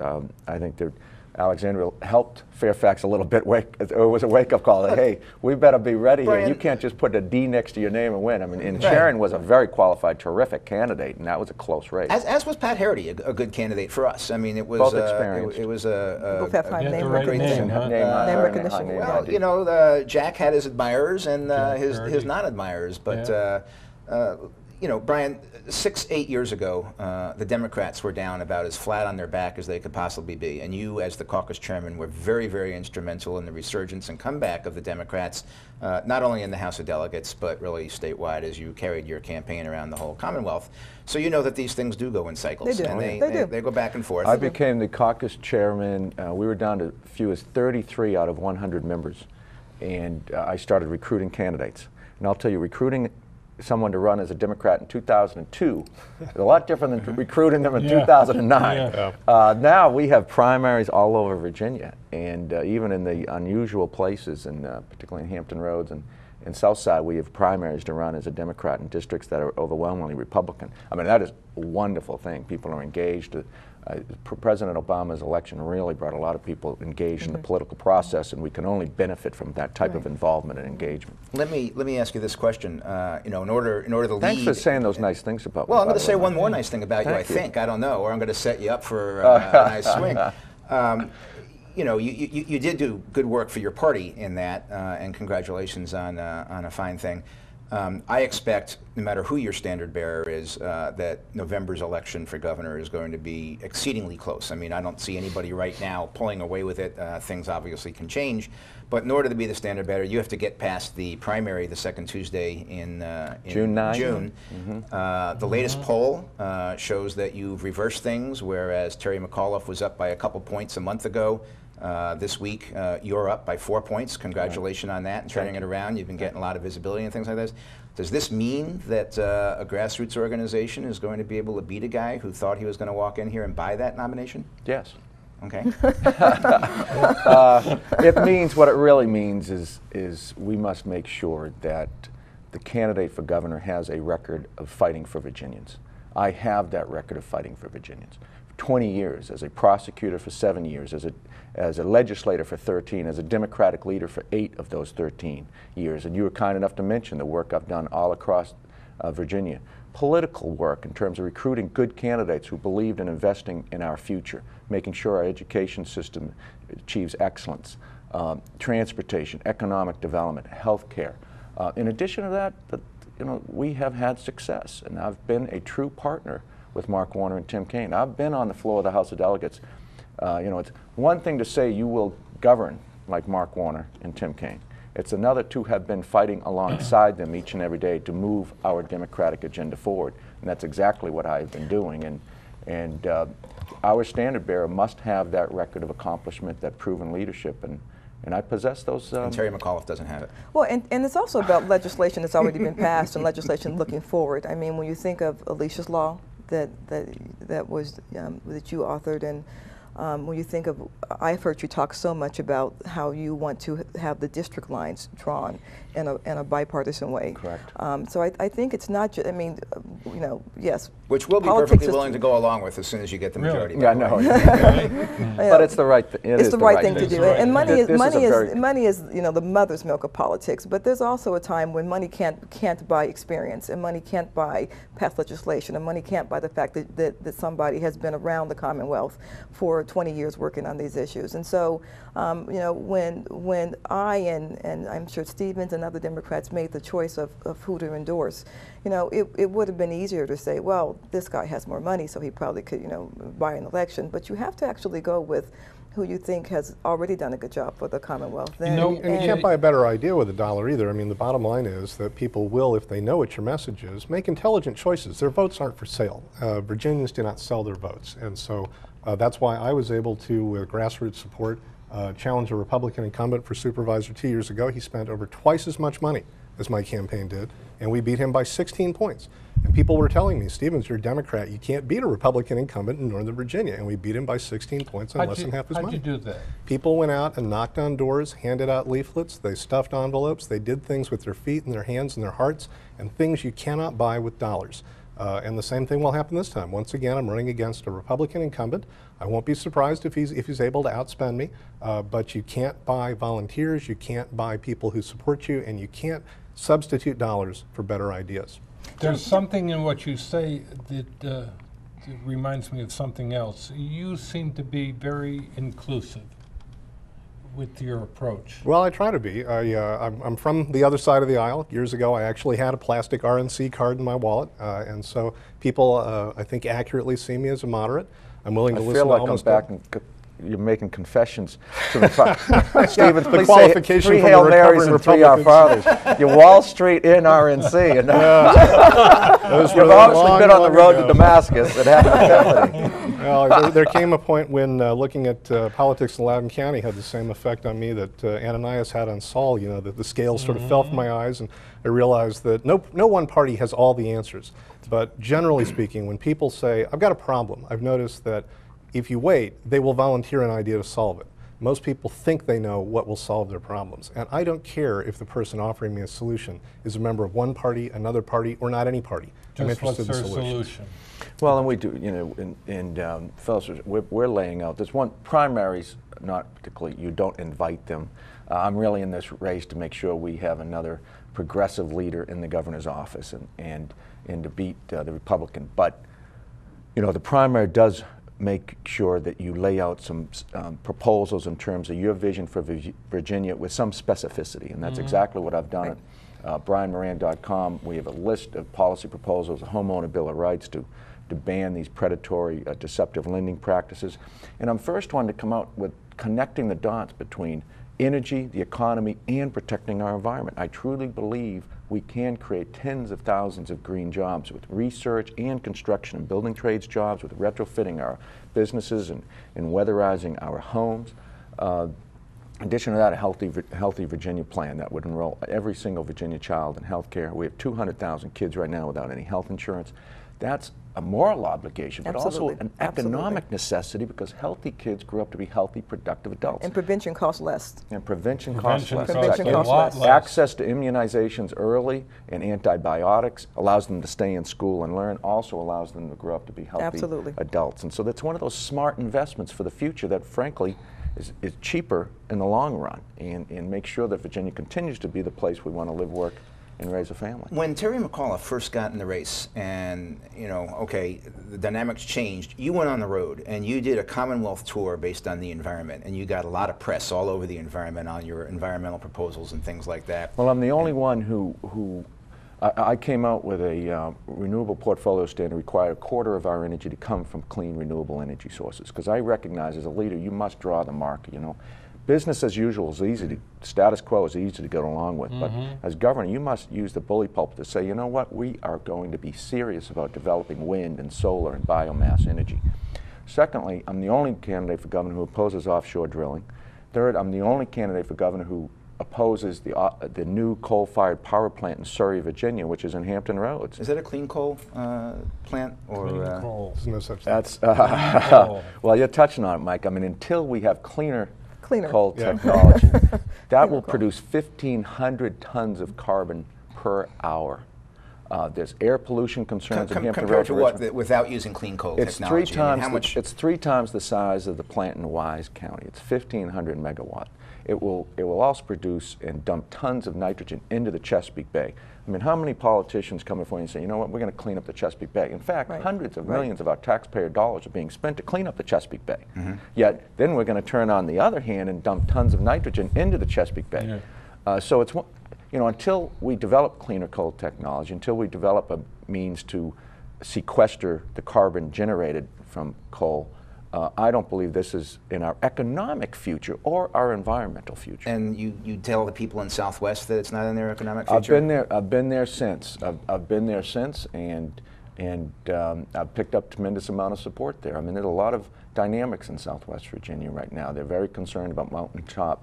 I think that Alexandria helped Fairfax a little bit. It was a wake-up call that, hey, we better be ready here. You can't just put a D next to your name and win. I mean, and Sharon was a very qualified, terrific candidate, and that was a close race. As was Pat Harity, a good candidate for us. I mean, it was both experienced. It was a both have high name recognition. Name recognition. Well, you know, Jack had his admirers and his non-admirers, but you know, Brian, 6-8 years ago, the Democrats were down about as flat on their back as they could possibly be, and you, as the caucus chairman, were very, very instrumental in the resurgence and comeback of the Democrats, not only in the House of Delegates, but really statewide as you carried your campaign around the whole Commonwealth. So you know that these things do go in cycles. They do. And they go back and forth. I became the caucus chairman. We were down to as few as 33 out of 100 members, and I started recruiting candidates. And I'll tell you, recruiting someone to run as a Democrat in 2002 is a lot different than recruiting them in 2009. Now we have primaries all over Virginia, and even in the unusual places, and particularly in Hampton Roads and Southside, we have primaries to run as a Democrat in districts that are overwhelmingly Republican. I mean, that is a wonderful thing. People are engaged. President Obama's election really brought a lot of people engaged in the political process, and we can only benefit from that type of involvement and engagement. Let me ask you this question. You know, in order to lead. Thanks for saying those nice things about me. Well, I'm going to say one more nice thing about you. I think I don't know, or I'm going to set you up for a nice swing. You know, you did do good work for your party in that, and congratulations on a fine thing. I expect, no matter who your standard bearer is, that November's election for governor is going to be exceedingly close. I mean, I don't see anybody right now pulling away with it. Things obviously can change. But in order to be the standard bearer, you have to get past the primary the second Tuesday in June 9th. June. The latest poll shows that you've reversed things, whereas Terry McAuliffe was up by a couple points a month ago. This week, you're up by 4 points. Congratulations on that and turning it around. You've been getting a lot of visibility and things like this. Does this mean that a grassroots organization is going to be able to beat a guy who thought he was going to walk in here and buy that nomination? Yes. Okay. It means, what it really means is we must make sure that the candidate for governor has a record of fighting for Virginians. I have that record of fighting for Virginians. 20 years, as a prosecutor for 7 years, as a legislator for 13, as a Democratic leader for 8 of those 13 years. And you were kind enough to mention the work I've done all across Virginia political work in terms of recruiting good candidates who believed in investing in our future, making sure our education system achieves excellence, transportation, economic development, healthcare. In addition to that, we have had success, and I've been a true partner with Mark Warner and Tim Kaine. I've been on the floor of the House of Delegates. It's one thing to say you will govern like Mark Warner and Tim Kaine. It's another to have been fighting alongside them each and every day to move our democratic agenda forward. And that's exactly what I've been doing. And our standard bearer must have that record of accomplishment, that proven leadership. And I possess those. And Terry McAuliffe doesn't have it. Well, and it's also about legislation that's already been passed and legislation looking forward. I mean, when you think of Alicia's law that you authored, and when you think of, I've heard you talk so much about how you want to have the district lines drawn in a bipartisan way. Correct. So I think it's not just, I mean, yes. Which we'll be perfectly willing to go along with as soon as you get the majority. Yeah, I know. But it's the right thing. It's the right thing to do. And money is the mother's milk of politics. But there's also a time when money can't buy experience, and money can't buy past legislation, and money can't buy the fact that somebody has been around the Commonwealth for 20 years working on these issues. And so, when I and I'm sure Stevens and other Democrats made the choice of who to endorse, it would have been easier to say, well, this guy has more money, so he probably could, buy an election. But you have to actually go with who you think has already done a good job for the Commonwealth. And you can't buy a better idea with $1 either. I mean, the bottom line is that people will, if they know what your message is, make intelligent choices. Their votes aren't for sale. Virginians do not sell their votes. And so that's why I was able to, with grassroots support, challenge a Republican incumbent for supervisor 2 years ago. He spent over twice as much money as my campaign did, and we beat him by 16 points. And people were telling me, Stevens, you're a Democrat, you can't beat a Republican incumbent in Northern Virginia, and we beat him by 16 points on less than half his money. How'd you do that? People went out and knocked on doors, handed out leaflets, they stuffed envelopes, they did things with their feet and their hands and their hearts, and things you cannot buy with dollars. And the same thing will happen this time. Once again, I'm running against a Republican incumbent. I won't be surprised if he's able to outspend me, but you can't buy volunteers, you can't buy people who support you, and you can't substitute dollars for better ideas. There's something in what you say that reminds me of something else. You seem to be very inclusive with your approach. Well, I try to be. I'm from the other side of the aisle. Years ago, I actually had a plastic RNC card in my wallet, and so people, I think, accurately see me as a moderate. I'm willing to listen to almost... I feel like I'm back and you're making confessions to the Stevens, the qualification say 3 from Hail the Marys and 3 Our Fathers. You're Wall Street in RNC. And you've obviously been on the road to Damascus and had an epiphany. Well, there came a point when looking at politics in Loudoun County had the same effect on me that Ananias had on Saul. That the scales sort of fell from my eyes, and I realized that no one party has all the answers. But generally speaking, when people say, I've got a problem, I've noticed that if you wait, they will volunteer an idea to solve it. Most people think they know what will solve their problems. And I don't care if the person offering me a solution is a member of one party, another party, or not any party. I'm interested in the solution. Well, and we do, and fellows, we're laying out, there's one, primaries, not particularly, you don't invite them. I'm really in this race to make sure we have another progressive leader in the governor's office and to beat the Republican. But, the primary does make sure that you lay out some proposals in terms of your vision for Virginia with some specificity, and that's exactly what I've done at brianmoran.com. We have a list of policy proposals, a homeowner bill of rights to ban these predatory, deceptive lending practices. And I'm first one to come out with connecting the dots between energy, the economy, and protecting our environment. I truly believe we can create tens of thousands of green jobs with research and construction and building trades jobs, with retrofitting our businesses and weatherizing our homes. In addition to that, a healthy Virginia plan that would enroll every single Virginia child in health care. We have 200,000 kids right now without any health insurance. That's a moral obligation, but also an economic necessity, because healthy kids grow up to be healthy, productive adults. And prevention costs less. And prevention costs less. Prevention costs less. Access to immunizations early and antibiotics allows them to stay in school and learn, also allows them to grow up to be healthy adults. And so that's one of those smart investments for the future that, frankly, is cheaper in the long run, and make sure that Virginia continues to be the place we want to live, work, and raise a family. When Terry McAuliffe first got in the race and, you know, okay, the dynamics changed, you went on the road and you did a Commonwealth tour based on the environment, and you got a lot of press all over the environment on your environmental proposals and things like that. Well, I'm the only one who I came out with a renewable portfolio standard required a quarter of our energy to come from clean renewable energy sources, because I recognize as a leader you must draw the mark, you know. Business as usual is easy to, status quo is easy to get along with, but as governor you must use the bully pulpit to say, you know what, we are going to be serious about developing wind and solar and biomass energy. Secondly, I'm the only candidate for governor who opposes offshore drilling. Third, I'm the only candidate for governor who opposes the new coal-fired power plant in Surrey, Virginia, which is in Hampton Roads. Is that a clean coal plant? Or clean coal. There's no such thing. That's well, you're touching on it, Mike. I mean, until we have cleaner coal technology, that will produce 1,500 tons of carbon per hour. There's air pollution concerns in Hampton Compared Roads. to what, without using clean coal it's technology? 3 times. How much? It's 3 times the size of the plant in Wise County. It's 1,500 megawatt. It will also produce and dump tons of nitrogen into the Chesapeake Bay. I mean, how many politicians come before you and say, you know what, we're going to clean up the Chesapeake Bay? In fact, hundreds of millions of our taxpayer dollars are being spent to clean up the Chesapeake Bay. Yet, then we're going to turn on the other hand and dump tons of nitrogen into the Chesapeake Bay. So it's, you know, until we develop cleaner coal technology, until we develop a means to sequester the carbon generated from coal, I don't believe this is in our economic future or our environmental future. And you tell the people in Southwest that it's not in their economic future? I've been there since. I've been there since, and I've picked up tremendous amount of support there. I mean, there's a lot of dynamics in Southwest Virginia right now. They're very concerned about mountaintop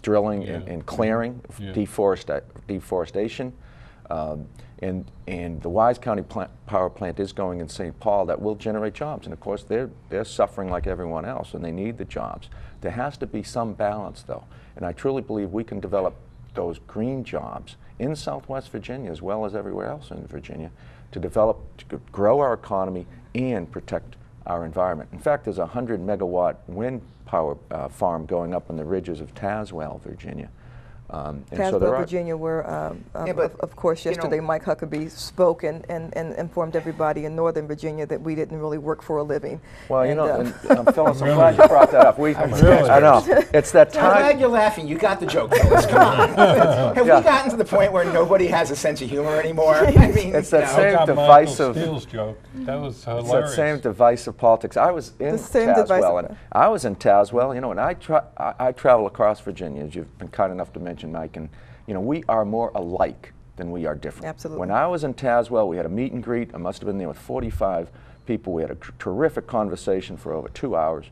drilling and clearing, deforestation. And the Wise County power plant is going in St. Paul that will generate jobs. And of course, they're suffering like everyone else, and they need the jobs. There has to be some balance, though. And I truly believe we can develop those green jobs in Southwest Virginia as well as everywhere else in Virginia to grow our economy and protect our environment. In fact, there's a 100 megawatt wind power farm going up in the ridges of Tazewell, Virginia. Tazewell, Virginia, where, of course, yesterday Mike Huckabee spoke and informed everybody in Northern Virginia that we didn't really work for a living. Well, you know, Phyllis, I'm glad you brought that up. I know. It's that time. I'm glad you're laughing. You got the joke, Phyllis. Come on. Have we gotten to the point where nobody has a sense of humor anymore? I mean, it's that same divisive joke. That was hilarious. It's that same divisive politics. I was in Tazewell, and I was in Tazewell, you know, and I travel across Virginia, as you've been kind enough to mention, Mike, and you know, we are more alike than we are different. Absolutely. When I was in Tazewell, we had a meet and greet. I must have been there with 45 people. We had a terrific conversation for over 2 hours.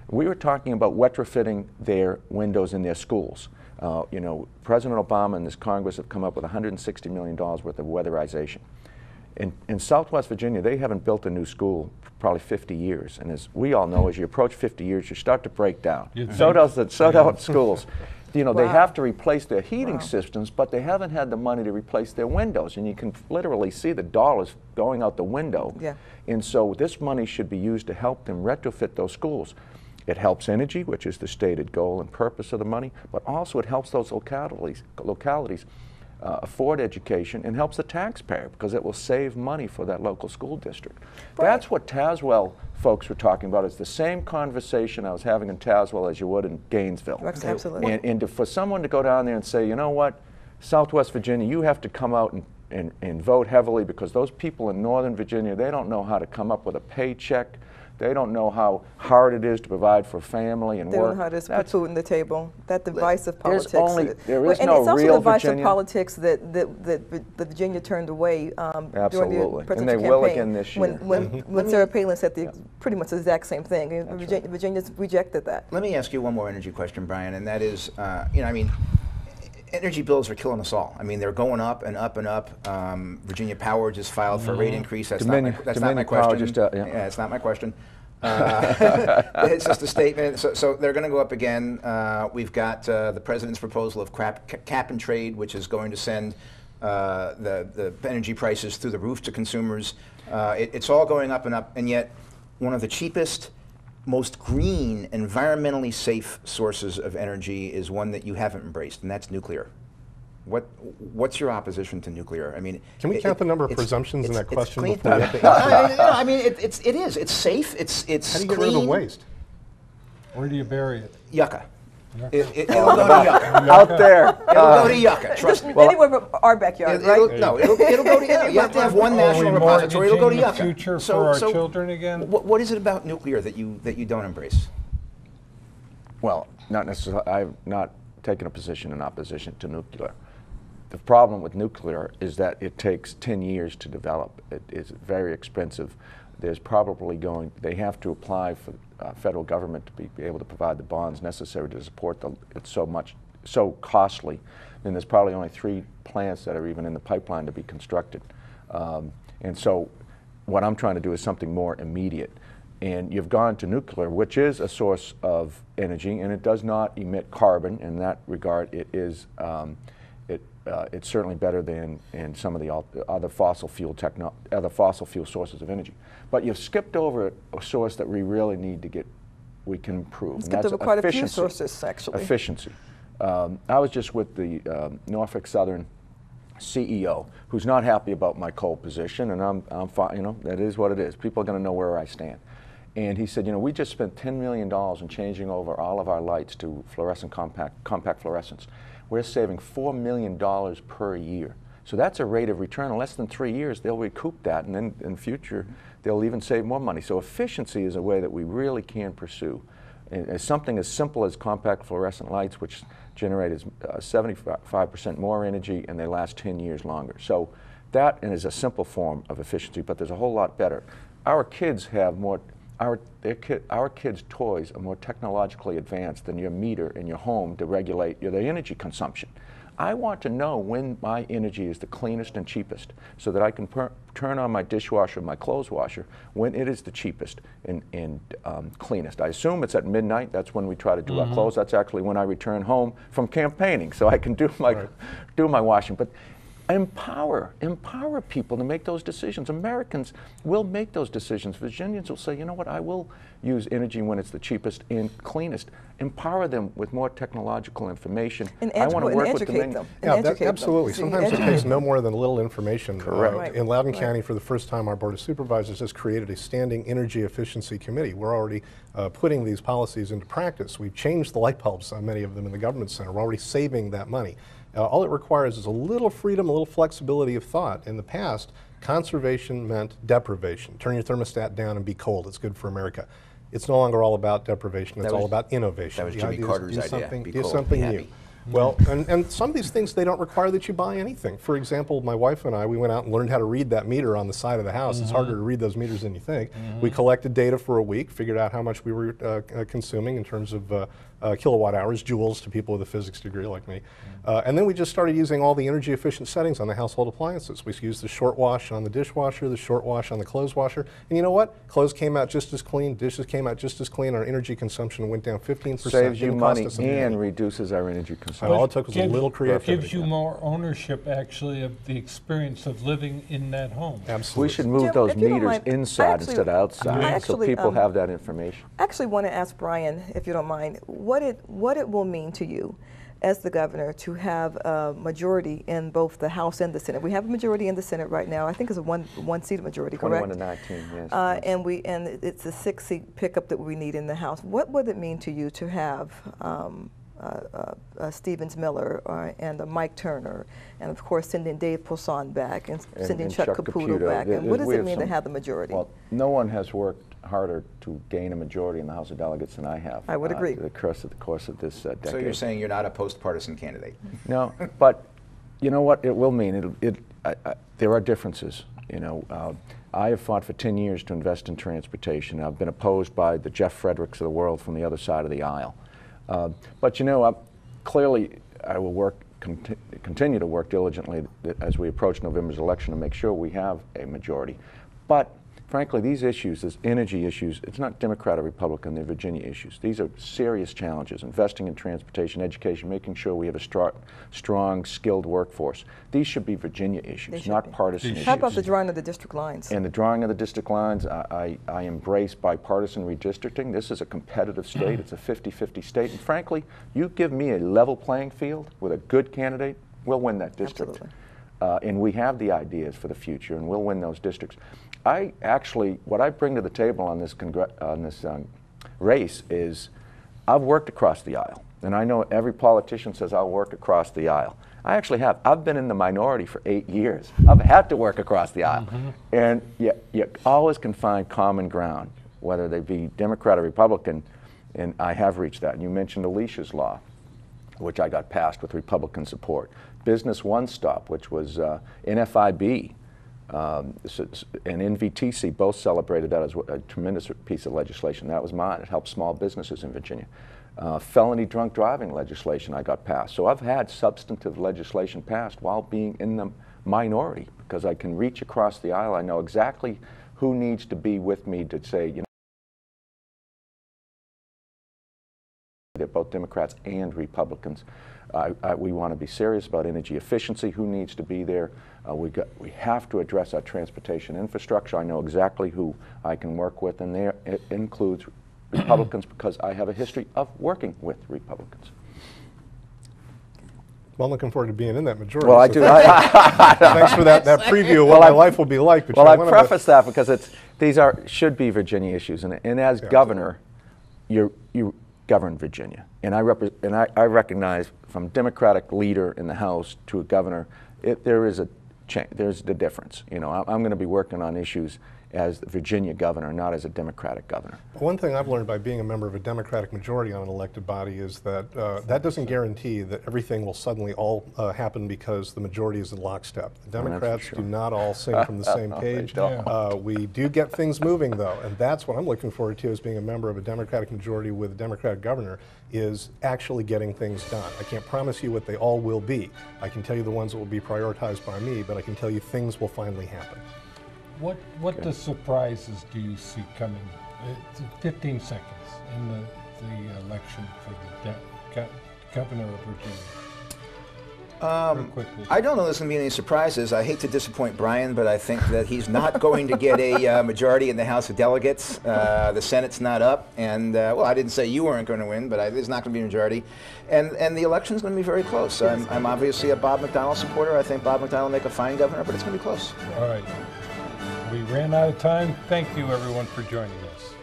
We were talking about retrofitting their windows in their schools. You know, President Obama and this Congress have come up with $160 million worth of weatherization. In Southwest Virginia, they haven't built a new school for probably 50 years. And as we all know, as you approach 50 years, you start to break down. So do schools. You know, they have to replace their heating systems, but they haven't had the money to replace their windows. And you can literally see the dollars going out the window. And so this money should be used to help them retrofit those schools. It helps energy, which is the stated goal and purpose of the money, but also it helps those localities afford education and helps the taxpayer because it will save money for that local school district. That's what Tazewell folks were talking about. It's the same conversation I was having in Tazewell as you would in Gainesville. Absolutely. And for someone to go down there and say, you know what, Southwest Virginia, you have to come out and vote heavily because those people in Northern Virginia, they don't know how to come up with a paycheck. They don't know how hard it is to provide for family and work. They don't know how to put food on the table. That divisive politics. There is and no it's also real divisive Virginia. Politics that Virginia turned away during the presidential and they will again this year. When Sarah Palin said pretty much the exact same thing. Virginia's rejected that. Let me ask you one more energy question, Brian, and that is, you know, I mean, energy bills are killing us all. I mean, they're going up and up and up. Virginia Power just filed for a rate increase. That's not my question. It's not my question. It's just a statement. So they're going to go up again. We've got the president's proposal of cap and trade, which is going to send the energy prices through the roof to consumers. It's all going up and up, and yet one of the cheapest most green, environmentally safe sources of energy is one that you haven't embraced, and that's nuclear. What's your opposition to nuclear? I mean, can we count the number of presumptions in that question clean. before we have to answer? No, I mean, it is. It's safe. It's How do you clean. get rid of the waste? Where do you bury it? Yucca. It'll go to Yucca. Out there. It'll go to Yucca. Trust me. Anywhere but our backyard, right? No, it'll go to Yucca. You have to have one national repository. It'll go to Yucca. The future for our children again. What is it about nuclear that you don't embrace? Well, not necessarily. I've not taken a position in opposition to nuclear. The problem with nuclear is that it takes 10 years to develop. It is very expensive. There's probably they have to apply for federal government to be able to provide the bonds necessary to support it's so costly. And there's probably only 3 plants that are even in the pipeline to be constructed. And so what I'm trying to do is something more immediate. And you've gone to nuclear, which is a source of energy, and it does not emit carbon. In that regard, it is it's certainly better than in some of the other fossil fuel sources of energy. But you've skipped over a source that we really need to we can improve. Skipped over quite a few sources, actually. Efficiency. I was just with the Norfolk Southern CEO, who's not happy about my coal position, and I'm fine. You know, that is what it is. People are going to know where I stand. And he said, you know, we just spent $10 million in changing over all of our lights to fluorescent compact fluorescence. We're saving $4 million per year. So that's a rate of return. In less than 3 years, they'll recoup that, and then in the future, they'll even save more money. So efficiency is a way that we really can pursue. And something as simple as compact fluorescent lights, which generate 75% more energy, and they last 10 years longer. So that is a simple form of efficiency, but there's a whole lot better. Our kids have more. Our kids' toys are more technologically advanced than your meter in your home to regulate the energy consumption. I want to know when my energy is the cleanest and cheapest so that I can turn on my dishwasher, my clothes washer, when it is the cheapest and cleanest. I assume it's at midnight. That's when we try to do our clothes. That's actually when I return home from campaigning, so I can do my washing. But empower people to make those decisions. Americans will make those decisions. Virginians will say, you know what, I will use energy when it's the cheapest and cleanest. Empower them with more technological information. And I want to work with them. Yeah, absolutely. Sometimes it takes no more than a little information. Correct. In Loudoun County, for the first time, our Board of Supervisors has created a standing energy efficiency committee. We're already putting these policies into practice. We've changed the light bulbs, many of them in the government center. We're already saving that money. All it requires is a little freedom, a little flexibility of thought. In the past, conservation meant deprivation. Turn your thermostat down and be cold. It's good for America. It's no longer all about deprivation. It's all about innovation. That was Jimmy Carter's idea. Do something new. Well, and some of these things, they don't require that you buy anything. For example, my wife and I, we went out and learned how to read that meter on the side of the house. It's harder to read those meters than you think. We collected data for a week, figured out how much we were consuming in terms of kilowatt hours, joules to people with a physics degree like me. And then we just started using all the energy efficient settings on the household appliances. We used the short wash on the dishwasher, the short wash on the clothes washer. And you know what? Clothes came out just as clean, dishes came out just as clean. Our energy consumption went down 15%. Saves you money and reduces our energy consumption. And all it took was a little creativity. Gives you more ownership, actually, of the experience of living in that home. Absolutely. We should move those meters inside instead of outside, so people have that information. I actually want to ask Brian, if you don't mind, what it will mean to you as the governor to have a majority in both the House and the Senate. We have a majority in the Senate right now. I think it's a one-seat majority, correct? 21 to 19, yes. And it's a 6-seat pickup that we need in the House. What would it mean to you to have Stevens Miller and Mike Turner, and of course sending Dave Poisson back and sending Chuck Caputo back? And what does it mean to have the majority? Well, no one has worked harder to gain a majority in the House of Delegates than I have. I would agree. The course of this decade. So you're saying you're not a post-partisan candidate? No, but you know what it will mean? There are differences. You know, I have fought for 10 years to invest in transportation. I've been opposed by the Jeff Fredericks of the world from the other side of the aisle. But you know, clearly I will continue to work diligently as we approach November's election to make sure we have a majority. But frankly, these issues, these energy issues, it's not Democrat or Republican, they're Virginia issues. These are serious challenges, investing in transportation, education, making sure we have a strong, skilled workforce. These should be Virginia issues, not partisan issues. How about the drawing of the district lines? And the drawing of the district lines, I embrace bipartisan redistricting. This is a competitive state. It's a 50-50 state. And frankly, you give me a level playing field with a good candidate, we'll win that district. And we have the ideas for the future, and we'll win those districts. What I bring to the table on this race is I've worked across the aisle. And I know every politician says, I'll work across the aisle. I actually have. I've been in the minority for 8 years. I've had to work across the aisle. And you always can find common ground, whether they be Democrat or Republican, and I have reached that. And you mentioned Alicia's law, which I got passed with Republican support. Business One Stop, which was NFIB, and NVTC both celebrated that as a tremendous piece of legislation. That was mine. It helped small businesses in Virginia. Felony drunk driving legislation I got passed. So I've had substantive legislation passed while being in the minority because I can reach across the aisle. I know exactly who needs to be with me to say, you know, they're both Democrats and Republicans. We want to be serious about energy efficiency, who needs to be there. We have to address our transportation infrastructure. I know exactly who I can work with, and there it includes Republicans because I have a history of working with Republicans. Well, I'm looking forward to being in that majority. Well, I so do. Thanks for that preview of what my life will be like. But well, I preface that because these should be Virginia issues, and as governor, you govern Virginia, and I recognize from Democratic leader in the House to a governor, there's the difference. You know, I'm going to be working on issues as the Virginia governor, not as a Democratic governor. One thing I've learned by being a member of a Democratic majority on an elected body is that that doesn't guarantee that everything will suddenly all happen because the majority is in lockstep. The Democrats do not all sing from the same page. We do get things moving though, and that's what I'm looking forward to as being a member of a Democratic majority with a Democratic governor, is actually getting things done. I can't promise you what they all will be. I can tell you the ones that will be prioritized by me, but I can tell you things will finally happen. What the surprises do you see coming? It's 15 seconds in the election for the governor of Virginia. Real quickly. I don't know there's going to be any surprises. I hate to disappoint Brian, but I think that he's not going to get a majority in the House of Delegates. The Senate's not up, and well, I didn't say you weren't going to win, but there's not going to be a majority, and the election's going to be very close. I'm obviously a Bob McDonnell supporter. I think Bob McDonnell will make a fine governor, but it's going to be close. All right. We ran out of time. Thank you, everyone, for joining us.